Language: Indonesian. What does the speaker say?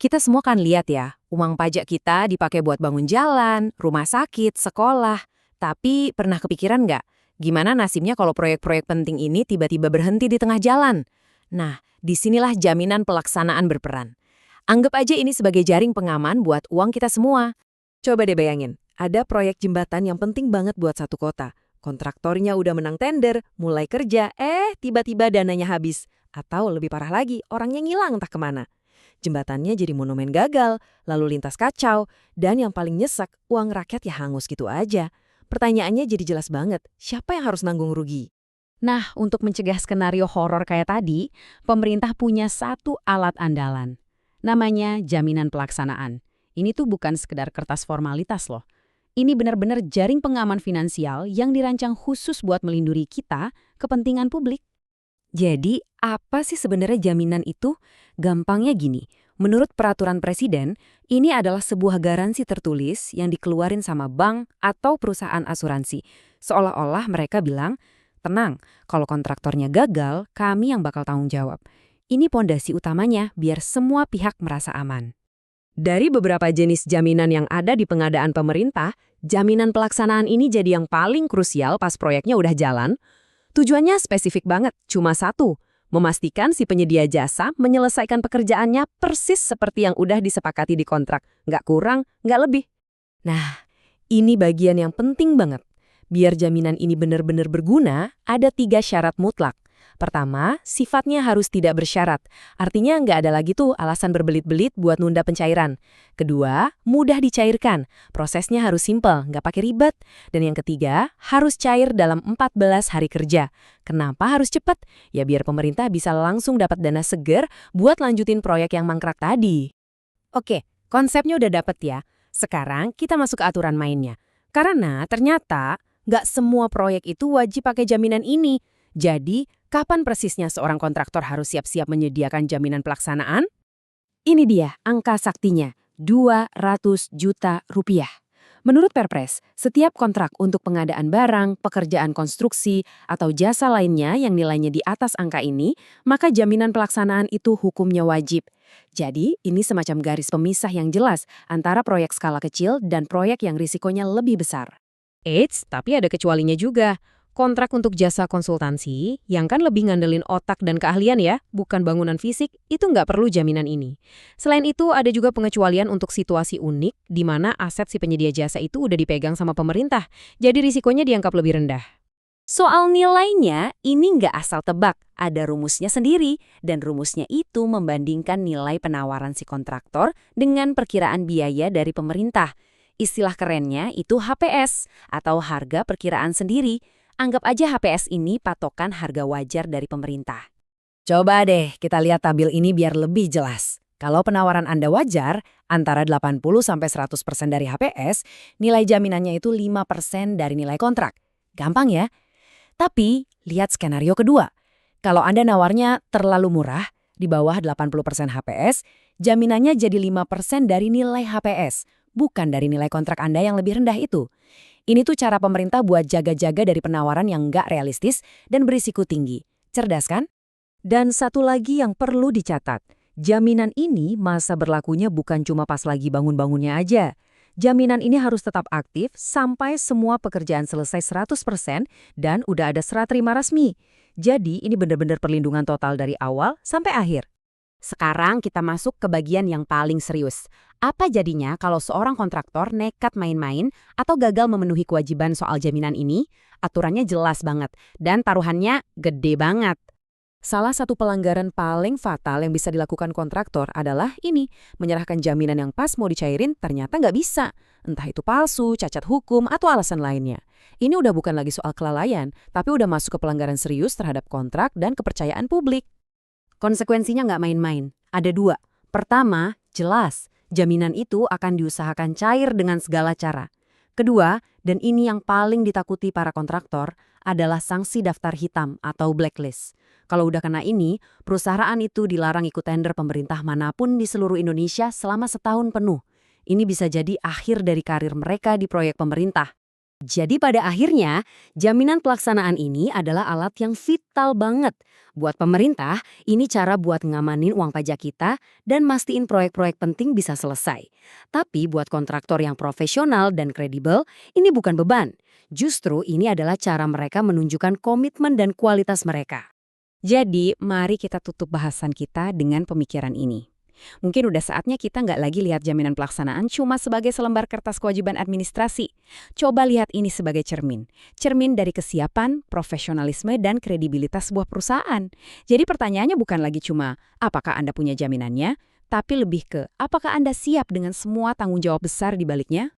Kita semua kan lihat ya, uang pajak kita dipakai buat bangun jalan, rumah sakit, sekolah. Tapi pernah kepikiran nggak, gimana nasibnya kalau proyek-proyek penting ini tiba-tiba berhenti di tengah jalan? Nah, disinilah jaminan pelaksanaan berperan. Anggap aja ini sebagai jaring pengaman buat uang kita semua. Coba deh bayangin, ada proyek jembatan yang penting banget buat satu kota. Kontraktornya udah menang tender, mulai kerja, tiba-tiba dananya habis. Atau lebih parah lagi, orangnya ngilang entah kemana. Jembatannya jadi monumen gagal, lalu lintas kacau, dan yang paling nyesek, uang rakyat ya hangus gitu aja. Pertanyaannya jadi jelas banget, siapa yang harus nanggung rugi? Nah, untuk mencegah skenario horor kayak tadi, pemerintah punya satu alat andalan. Namanya jaminan pelaksanaan. Ini tuh bukan sekedar kertas formalitas loh. Ini benar-benar jaring pengaman finansial yang dirancang khusus buat melindungi kita, kepentingan publik. Jadi, apa sih sebenarnya jaminan itu? Gampangnya gini, menurut peraturan presiden, ini adalah sebuah garansi tertulis yang dikeluarin sama bank atau perusahaan asuransi. Seolah-olah mereka bilang, tenang, kalau kontraktornya gagal, kami yang bakal tanggung jawab. Ini pondasi utamanya biar semua pihak merasa aman. Dari beberapa jenis jaminan yang ada di pengadaan pemerintah, jaminan pelaksanaan ini jadi yang paling krusial pas proyeknya udah jalan. Tujuannya spesifik banget, cuma satu, memastikan si penyedia jasa menyelesaikan pekerjaannya persis seperti yang udah disepakati di kontrak, nggak kurang, nggak lebih. Nah, ini bagian yang penting banget. Biar jaminan ini benar-benar berguna, ada 3 syarat mutlak. Pertama, sifatnya harus tidak bersyarat. Artinya nggak ada lagi tuh alasan berbelit-belit buat nunda pencairan. Kedua, mudah dicairkan. Prosesnya harus simpel, nggak pakai ribet. Dan yang ketiga, harus cair dalam 14 hari kerja. Kenapa harus cepat? Ya biar pemerintah bisa langsung dapat dana seger buat lanjutin proyek yang mangkrak tadi. Oke, konsepnya udah dapet ya. Sekarang kita masuk ke aturan mainnya. Karena ternyata nggak semua proyek itu wajib pakai jaminan ini. Jadi, kapan persisnya seorang kontraktor harus siap-siap menyediakan jaminan pelaksanaan? Ini dia angka saktinya, 200 juta rupiah. Menurut Perpres, setiap kontrak untuk pengadaan barang, pekerjaan konstruksi, atau jasa lainnya yang nilainya di atas angka ini, maka jaminan pelaksanaan itu hukumnya wajib. Jadi, ini semacam garis pemisah yang jelas antara proyek skala kecil dan proyek yang risikonya lebih besar. Eits, tapi ada kecualinya juga. Kontrak untuk jasa konsultansi, yang kan lebih ngandelin otak dan keahlian ya, bukan bangunan fisik, itu nggak perlu jaminan ini. Selain itu, ada juga pengecualian untuk situasi unik, di mana aset si penyedia jasa itu udah dipegang sama pemerintah, jadi risikonya dianggap lebih rendah. Soal nilainya, ini nggak asal tebak, ada rumusnya sendiri, dan rumusnya itu membandingkan nilai penawaran si kontraktor dengan perkiraan biaya dari pemerintah. Istilah kerennya itu HPS, atau harga perkiraan sendiri. Anggap aja HPS ini patokan harga wajar dari pemerintah. Coba deh kita lihat tabel ini biar lebih jelas. Kalau penawaran Anda wajar, antara 80-100% dari HPS, nilai jaminannya itu 5% dari nilai kontrak. Gampang ya? Tapi, lihat skenario kedua. Kalau Anda nawarnya terlalu murah, di bawah 80% HPS, jaminannya jadi 5% dari nilai HPS, bukan dari nilai kontrak Anda yang lebih rendah itu. Ini tuh cara pemerintah buat jaga-jaga dari penawaran yang nggak realistis dan berisiko tinggi. Cerdas kan? Dan satu lagi yang perlu dicatat, jaminan ini masa berlakunya bukan cuma pas lagi bangun-bangunnya aja. Jaminan ini harus tetap aktif sampai semua pekerjaan selesai 100% dan udah ada serat terima resmi. Jadi ini benar-benar perlindungan total dari awal sampai akhir. Sekarang kita masuk ke bagian yang paling serius. Apa jadinya kalau seorang kontraktor nekat main-main atau gagal memenuhi kewajiban soal jaminan ini? Aturannya jelas banget dan taruhannya gede banget. Salah satu pelanggaran paling fatal yang bisa dilakukan kontraktor adalah ini, menyerahkan jaminan yang pas mau dicairin ternyata nggak bisa. Entah itu palsu, cacat hukum, atau alasan lainnya. Ini udah bukan lagi soal kelalaian, tapi udah masuk ke pelanggaran serius terhadap kontrak dan kepercayaan publik. Konsekuensinya nggak main-main. Ada 2. Pertama, jelas, jaminan itu akan diusahakan cair dengan segala cara. Kedua, dan ini yang paling ditakuti para kontraktor, adalah sanksi daftar hitam atau blacklist. Kalau udah kena ini, perusahaan itu dilarang ikut tender pemerintah manapun di seluruh Indonesia selama setahun penuh. Ini bisa jadi akhir dari karir mereka di proyek pemerintah. Jadi pada akhirnya, jaminan pelaksanaan ini adalah alat yang vital banget. Buat pemerintah, ini cara buat ngamanin uang pajak kita dan mastiin proyek-proyek penting bisa selesai. Tapi buat kontraktor yang profesional dan kredibel, ini bukan beban. Justru ini adalah cara mereka menunjukkan komitmen dan kualitas mereka. Jadi, mari kita tutup bahasan kita dengan pemikiran ini. Mungkin udah saatnya kita nggak lagi lihat jaminan pelaksanaan cuma sebagai selembar kertas kewajiban administrasi. Coba lihat ini sebagai cermin. Cermin dari kesiapan, profesionalisme, dan kredibilitas sebuah perusahaan. Jadi pertanyaannya bukan lagi cuma, apakah Anda punya jaminannya? Tapi lebih ke, apakah Anda siap dengan semua tanggung jawab besar di baliknya?